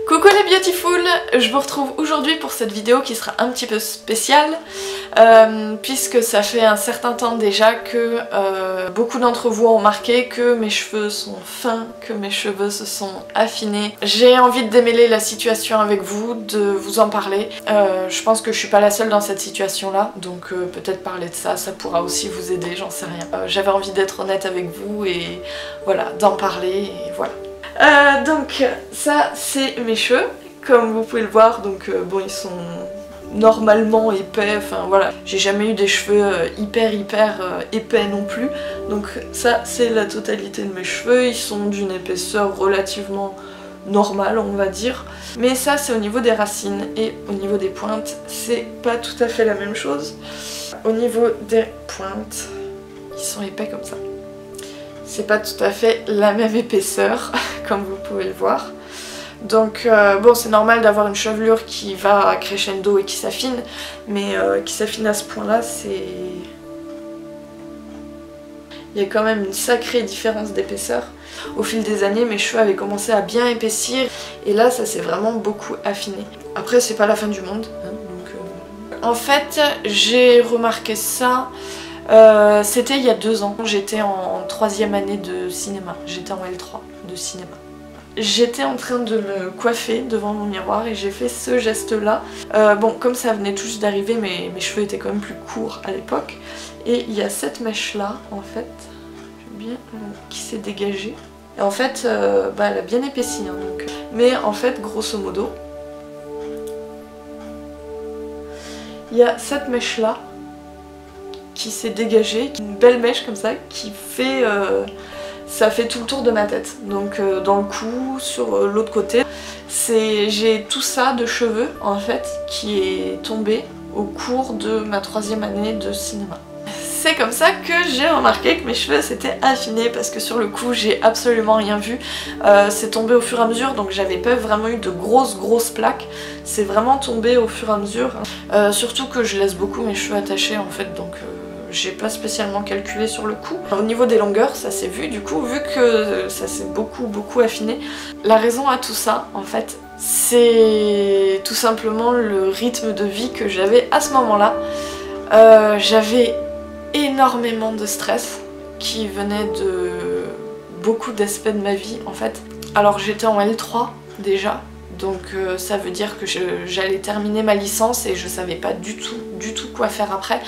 Coucou les beautiful, je vous retrouve aujourd'hui pour cette vidéo qui sera un petit peu spéciale puisque ça fait un certain temps déjà que beaucoup d'entre vous ont remarqué que mes cheveux sont fins, que mes cheveux se sont affinés. J'ai envie de démêler la situation avec vous, de vous en parler. Je pense que je suis pas la seule dans cette situation là, donc peut-être parler de ça, ça pourra aussi vous aider, j'en sais rien. J'avais envie d'être honnête avec vous et voilà, d'en parler et voilà. Donc ça c'est mes cheveux, comme vous pouvez le voir, donc bon ils sont normalement épais, enfin voilà, j'ai jamais eu des cheveux hyper épais non plus, donc ça c'est la totalité de mes cheveux, ils sont d'une épaisseur relativement normale on va dire, mais ça c'est au niveau des racines et au niveau des pointes c'est pas tout à fait la même chose. Au niveau des pointes, ils sont épais comme ça. C'est pas tout à fait la même épaisseur, comme vous pouvez le voir. Donc bon, c'est normal d'avoir une chevelure qui va crescendo et qui s'affine, mais qui s'affine à ce point-là, c'est... Il y a quand même une sacrée différence d'épaisseur. Au fil des années, mes cheveux avaient commencé à bien épaissir, et là, ça s'est vraiment beaucoup affiné. Après, c'est pas la fin du monde, hein, donc... En fait, j'ai remarqué ça... c'était il y a 2 ans, j'étais en 3e année de cinéma, j'étais en L3 de cinéma. J'étais en train de me coiffer devant mon miroir et j'ai fait ce geste là. Bon, comme ça venait tout juste d'arriver, mes cheveux étaient quand même plus courts à l'époque. Et il y a cette mèche là, en fait, bien, qui s'est dégagée. Et en fait, elle a bien épaissi, hein, donc. Mais en fait, grosso modo, il y a cette mèche là qui s'est dégagée, une belle mèche comme ça, qui fait... ça fait tout le tour de ma tête. Donc dans le cou, sur l'autre côté, j'ai tout ça de cheveux en fait qui est tombé au cours de ma 3e année de cinéma. C'est comme ça que j'ai remarqué que mes cheveux s'étaient affinés parce que sur le coup j'ai absolument rien vu. C'est tombé au fur et à mesure, donc j'avais pas vraiment eu de grosses plaques. C'est vraiment tombé au fur et à mesure. Surtout que je laisse beaucoup mes cheveux attachés en fait, donc j'ai pas spécialement calculé sur le coup. Au niveau des longueurs, ça s'est vu du coup, vu que ça s'est beaucoup affiné. La raison à tout ça, en fait, c'est tout simplement le rythme de vie que j'avais à ce moment-là. J'avais énormément de stress qui venait de beaucoup d'aspects de ma vie en fait. Alors j'étais en L3 déjà, donc ça veut dire que j'allais terminer ma licence et je savais pas du tout quoi faire après.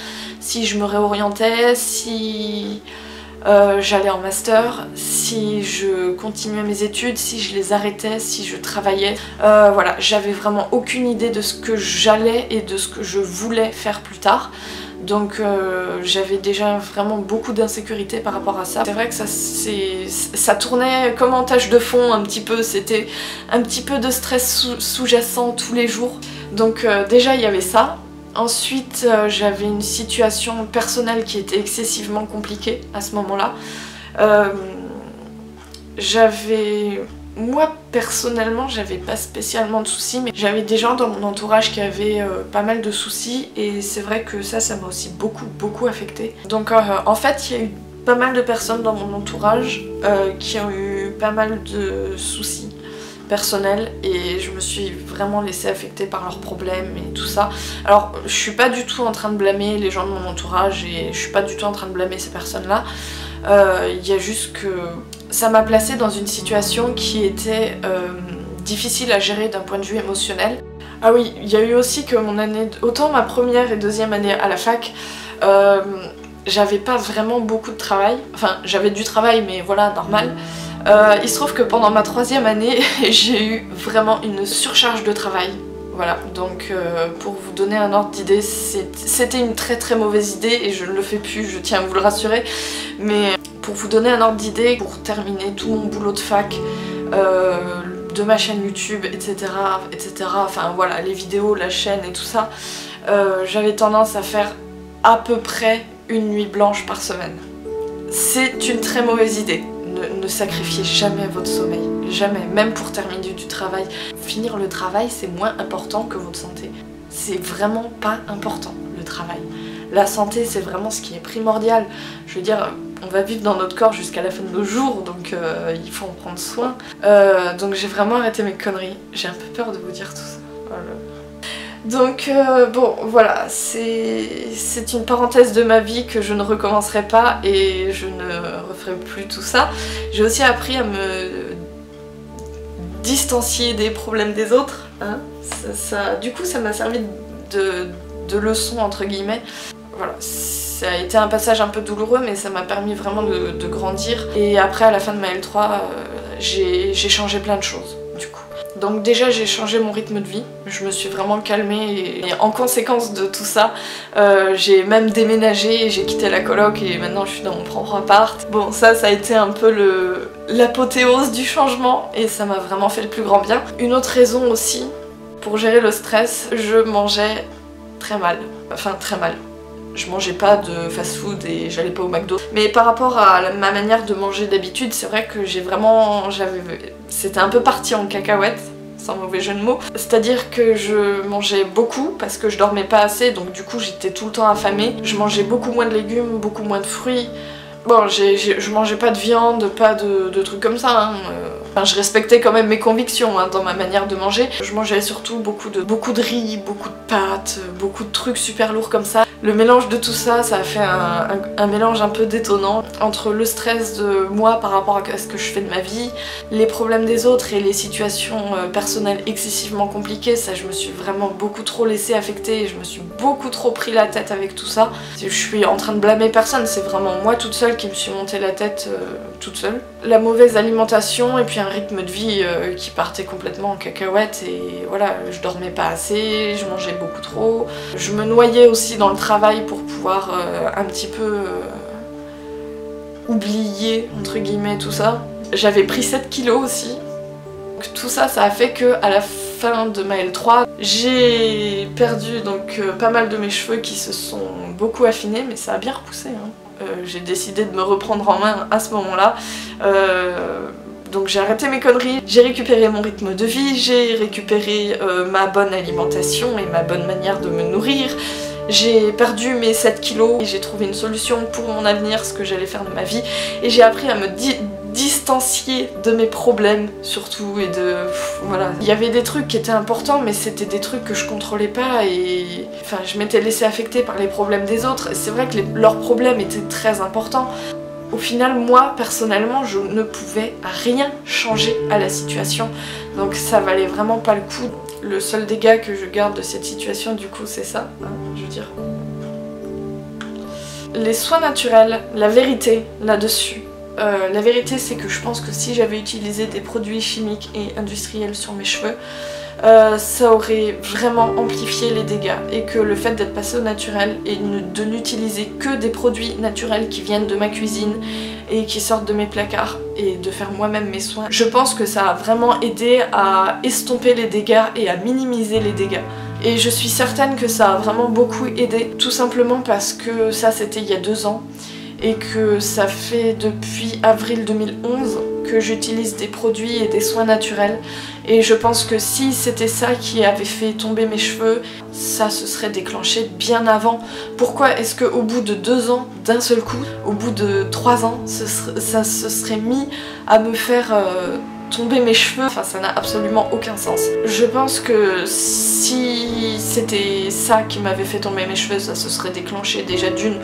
Si je me réorientais, si j'allais en master, si je continuais mes études, si je les arrêtais, si je travaillais. Voilà, j'avais vraiment aucune idée de ce que j'allais et de ce que je voulais faire plus tard. Donc j'avais déjà vraiment beaucoup d'insécurité par rapport à ça. C'est vrai que ça tournait comme en tâche de fond un petit peu, c'était un petit peu de stress sous-jacent tous les jours. Donc déjà il y avait ça. Ensuite j'avais une situation personnelle qui était excessivement compliquée à ce moment-là. Moi personnellement j'avais pas spécialement de soucis, mais j'avais des gens dans mon entourage qui avaient pas mal de soucis et c'est vrai que ça m'a aussi beaucoup affecté. Donc en fait il y a eu pas mal de personnes dans mon entourage qui ont eu pas mal de soucis personnels et je me suis vraiment laissée affecter par leurs problèmes et tout ça. Alors je suis pas du tout en train de blâmer les gens de mon entourage et je suis pas du tout en train de blâmer ces personnes là. Il y a juste que ça m'a placée dans une situation qui était difficile à gérer d'un point de vue émotionnel. Ah oui, il y a eu aussi que mon année, autant ma 1re et 2e année à la fac, j'avais pas vraiment beaucoup de travail, enfin j'avais du travail mais voilà, normal. Il se trouve que pendant ma 3e année, j'ai eu vraiment une surcharge de travail. Voilà, donc pour vous donner un ordre d'idée, c'était une très mauvaise idée et je ne le fais plus, je tiens à vous le rassurer. Mais pour vous donner un ordre d'idée, pour terminer tout mon boulot de fac, de ma chaîne YouTube, etc., enfin voilà, les vidéos, la chaîne et tout ça, j'avais tendance à faire à peu près une nuit blanche par semaine. C'est une très mauvaise idée. Ne sacrifiez jamais votre sommeil, jamais, même pour terminer du travail. Finir le travail, c'est moins important que votre santé. C'est vraiment pas important, le travail. La santé, c'est vraiment ce qui est primordial. Je veux dire, on va vivre dans notre corps jusqu'à la fin de nos jours, donc il faut en prendre soin. Donc j'ai vraiment arrêté mes conneries. J'ai un peu peur de vous dire tout ça. Voilà. Donc bon voilà, c'est une parenthèse de ma vie que je ne recommencerai pas et je ne referai plus tout ça. J'ai aussi appris à me distancier des problèmes des autres, hein. Du coup ça m'a servi de leçon entre guillemets. Voilà, ça a été un passage un peu douloureux mais ça m'a permis vraiment de grandir. Et après à la fin de ma L3 j'ai changé plein de choses du coup. Donc déjà j'ai changé mon rythme de vie, je me suis vraiment calmée et en conséquence de tout ça, j'ai même déménagé, j'ai quitté la coloc et maintenant je suis dans mon propre appart. Bon ça a été un peu l'apothéose du changement et ça m'a vraiment fait le plus grand bien. Une autre raison aussi, pour gérer le stress, je mangeais très mal, enfin très mal. Je mangeais pas de fast food et j'allais pas au McDo. Mais par rapport à ma manière de manger d'habitude, c'est vrai que c'était un peu parti en cacahuète, sans mauvais jeu de mots. C'est-à-dire que je mangeais beaucoup parce que je dormais pas assez, donc du coup j'étais tout le temps affamée. Je mangeais beaucoup moins de légumes, beaucoup moins de fruits. Bon, je mangeais pas de viande, pas de trucs comme ça, hein. Enfin, je respectais quand même mes convictions hein, dans ma manière de manger. Je mangeais surtout beaucoup de riz, beaucoup de pâtes, beaucoup de trucs super lourds comme ça. Le mélange de tout ça, ça a fait un mélange un peu détonnant entre le stress de moi par rapport à ce que je fais de ma vie, les problèmes des autres et les situations personnelles excessivement compliquées. Ça, je me suis vraiment beaucoup trop laissée affecter et je me suis beaucoup trop pris la tête avec tout ça. Je suis en train de blâmer personne, c'est vraiment moi toute seule qui me suis montée la tête toute seule. La mauvaise alimentation et puis un rythme de vie qui partait complètement en cacahuète et voilà, je dormais pas assez, je mangeais beaucoup trop. Je me noyais aussi dans le travail pour pouvoir un petit peu oublier entre guillemets tout ça. J'avais pris 7 kilos aussi. Donc, tout ça, ça a fait que à la fin de ma L3, j'ai perdu donc pas mal de mes cheveux qui se sont beaucoup affinés, mais ça a bien repoussé, hein. J'ai décidé de me reprendre en main à ce moment-là. Donc j'ai arrêté mes conneries, j'ai récupéré mon rythme de vie, j'ai récupéré ma bonne alimentation et ma bonne manière de me nourrir. J'ai perdu mes 7 kilos et j'ai trouvé une solution pour mon avenir, ce que j'allais faire de ma vie. Et j'ai appris à me distancier de mes problèmes surtout et de... voilà. Il y avait des trucs qui étaient importants mais c'était des trucs que je contrôlais pas et... enfin je m'étais laissée affecter par les problèmes des autres. C'est vrai que leurs problèmes étaient très importants. Au final, moi, personnellement, je ne pouvais rien changer à la situation. Donc ça valait vraiment pas le coup. Le seul dégât que je garde de cette situation, du coup, c'est ça, hein, je veux dire. Les soins naturels, la vérité là-dessus. La vérité, c'est que je pense que si j'avais utilisé des produits chimiques et industriels sur mes cheveux, ça aurait vraiment amplifié les dégâts et que le fait d'être passé au naturel et de n'utiliser que des produits naturels qui viennent de ma cuisine et qui sortent de mes placards et de faire moi-même mes soins, je pense que ça a vraiment aidé à estomper les dégâts et à minimiser les dégâts. Et je suis certaine que ça a vraiment beaucoup aidé, tout simplement parce que ça c'était il y a 2 ans et que ça fait depuis avril 2011 que j'utilise des produits et des soins naturels et je pense que si c'était ça qui avait fait tomber mes cheveux, ça se serait déclenché bien avant. Pourquoi est-ce qu'au bout de 2 ans, d'un seul coup, au bout de 3 ans, ça se serait mis à me faire tomber mes cheveux? Enfin, ça n'a absolument aucun sens. Je pense que si c'était ça qui m'avait fait tomber mes cheveux, ça se serait déclenché déjà d'une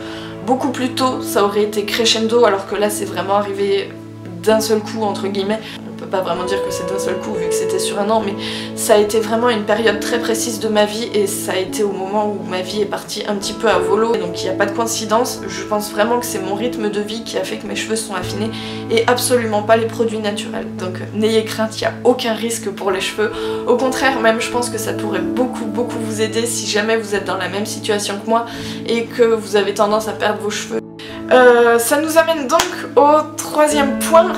beaucoup plus tôt, ça aurait été crescendo, alors que là c'est vraiment arrivé d'un seul coup entre guillemets. On peut pas vraiment dire que c'est d'un seul coup vu que c'était sur 1 an, mais ça a été vraiment une période très précise de ma vie et ça a été au moment où ma vie est partie un petit peu à volo, donc il n'y a pas de coïncidence. Je pense vraiment que c'est mon rythme de vie qui a fait que mes cheveux sont affinés et absolument pas les produits naturels. Donc n'ayez crainte, il n'y a aucun risque pour les cheveux. Au contraire, même je pense que ça pourrait beaucoup vous aider si jamais vous êtes dans la même situation que moi et que vous avez tendance à perdre vos cheveux. Ça nous amène donc au 3e point.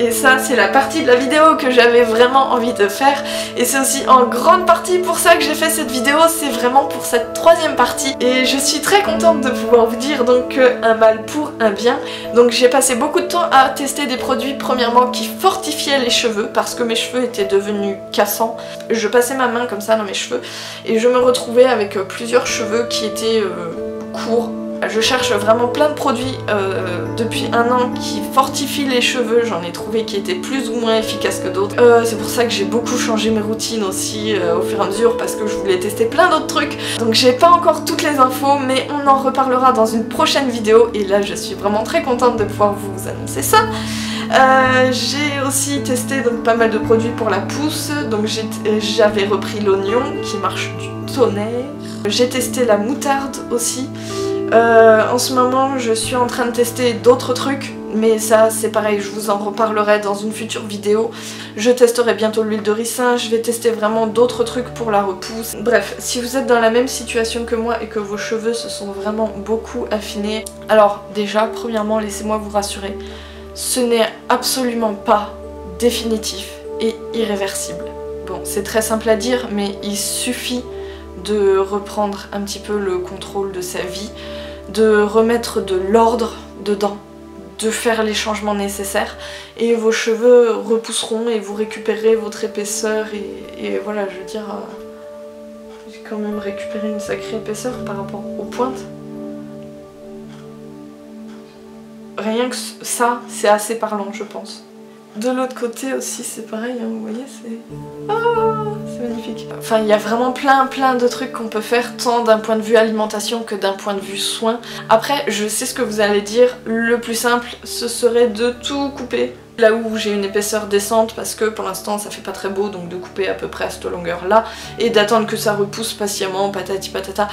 Et ça c'est la partie de la vidéo que j'avais vraiment envie de faire et c'est aussi en grande partie pour ça que j'ai fait cette vidéo, c'est vraiment pour cette 3e partie et je suis très contente de pouvoir vous dire donc un mal pour un bien. Donc j'ai passé beaucoup de temps à tester des produits premièrement qui fortifiaient les cheveux parce que mes cheveux étaient devenus cassants. Je passais ma main comme ça dans mes cheveux et je me retrouvais avec plusieurs cheveux qui étaient courts, Je cherche vraiment plein de produits depuis un an qui fortifient les cheveux, j'en ai trouvé qui étaient plus ou moins efficaces que d'autres. C'est pour ça que j'ai beaucoup changé mes routines aussi au fur et à mesure parce que je voulais tester plein d'autres trucs. Donc j'ai pas encore toutes les infos mais on en reparlera dans une prochaine vidéo et là je suis vraiment très contente de pouvoir vous annoncer ça. J'ai aussi testé donc pas mal de produits pour la pousse, donc j'avais repris l'oignon qui marche du tonnerre. J'ai testé la moutarde aussi. En ce moment je suis en train de tester d'autres trucs mais ça c'est pareil, je vous en reparlerai dans une future vidéo. Je testerai bientôt l'huile de ricin, je vais tester vraiment d'autres trucs pour la repousse. Bref, si vous êtes dans la même situation que moi et que vos cheveux se sont vraiment beaucoup affinés, alors déjà premièrement laissez-moi vous rassurer, ce n'est absolument pas définitif et irréversible. Bon, c'est très simple à dire mais il suffit de reprendre un petit peu le contrôle de sa vie, de remettre de l'ordre dedans, de faire les changements nécessaires et vos cheveux repousseront et vous récupérerez votre épaisseur et voilà, je veux dire, j'ai quand même récupéré une sacrée épaisseur par rapport aux pointes. Rien que ça, c'est assez parlant je pense. De l'autre côté aussi c'est pareil, hein, vous voyez, c'est magnifique. Enfin il y a vraiment plein de trucs qu'on peut faire tant d'un point de vue alimentation que d'un point de vue soin. Après je sais ce que vous allez dire, le plus simple ce serait de tout couper. Là où j'ai une épaisseur décente parce que pour l'instant ça fait pas très beau, donc de couper à peu près à cette longueur là et d'attendre que ça repousse patiemment, patati patata.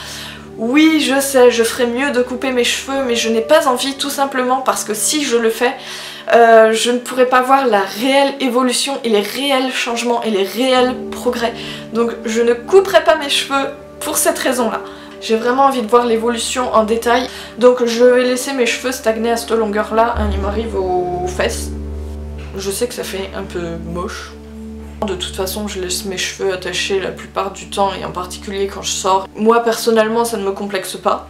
Oui, je sais, je ferais mieux de couper mes cheveux, mais je n'ai pas envie tout simplement parce que si je le fais, je ne pourrais pas voir la réelle évolution et les réels changements et les réels progrès. Donc je ne couperai pas mes cheveux pour cette raison-là. J'ai vraiment envie de voir l'évolution en détail, donc je vais laisser mes cheveux stagner à cette longueur-là, hein, ils m'arrivent aux fesses. Je sais que ça fait un peu moche. De toute façon je laisse mes cheveux attachés la plupart du temps et en particulier quand je sors. Moi personnellement ça ne me complexe pas.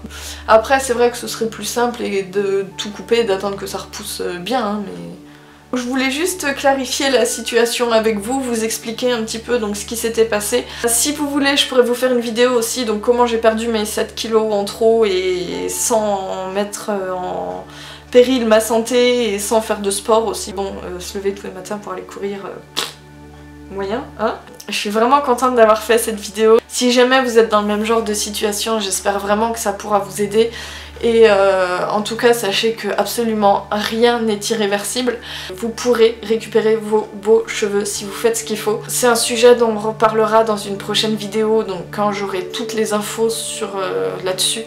Après c'est vrai que ce serait plus simple et de tout couper et d'attendre que ça repousse bien hein, mais... Je voulais juste clarifier la situation avec vous, vous expliquer un petit peu donc ce qui s'était passé. Si vous voulez je pourrais vous faire une vidéo aussi donc comment j'ai perdu mes 7 kilos en trop et sans mettre en péril ma santé et sans faire de sport aussi. Bon se lever tous les matins pour aller courir... moyen, hein. Je suis vraiment contente d'avoir fait cette vidéo. Si jamais vous êtes dans le même genre de situation, j'espère vraiment que ça pourra vous aider. Et en tout cas, sachez que absolument rien n'est irréversible. Vous pourrez récupérer vos beaux cheveux si vous faites ce qu'il faut. C'est un sujet dont on reparlera dans une prochaine vidéo, donc quand j'aurai toutes les infos sur là-dessus.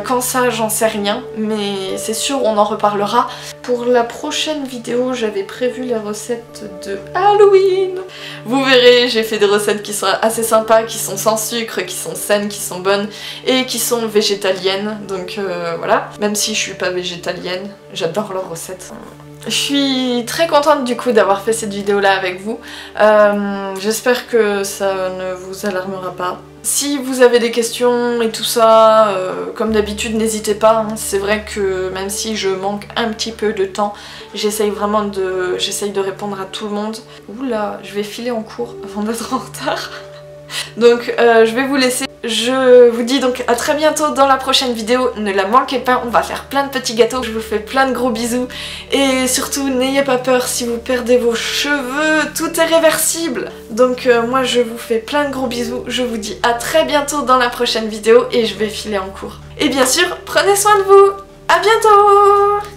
Quand ça j'en sais rien mais c'est sûr on en reparlera. Pour la prochaine vidéo j'avais prévu la recette de Halloween. Vous verrez j'ai fait des recettes qui sont assez sympas, qui sont sans sucre, qui sont saines, qui sont bonnes et qui sont végétaliennes donc voilà. Même si je suis pas végétalienne, j'adore leurs recettes. Je suis très contente du coup d'avoir fait cette vidéo là avec vous. J'espère que ça ne vous alarmera pas. Si vous avez des questions et tout ça, comme d'habitude n'hésitez pas, hein. C'est vrai que même si je manque un petit peu de temps, j'essaye vraiment de répondre à tout le monde. Oula, je vais filer en cours avant d'être en retard. Donc je vais vous laisser. Je vous dis donc à très bientôt dans la prochaine vidéo, ne la manquez pas, on va faire plein de petits gâteaux, je vous fais plein de gros bisous et surtout n'ayez pas peur si vous perdez vos cheveux, tout est réversible. Donc moi je vous fais plein de gros bisous, je vous dis à très bientôt dans la prochaine vidéo et je vais filer en cours. Et bien sûr, prenez soin de vous, à bientôt.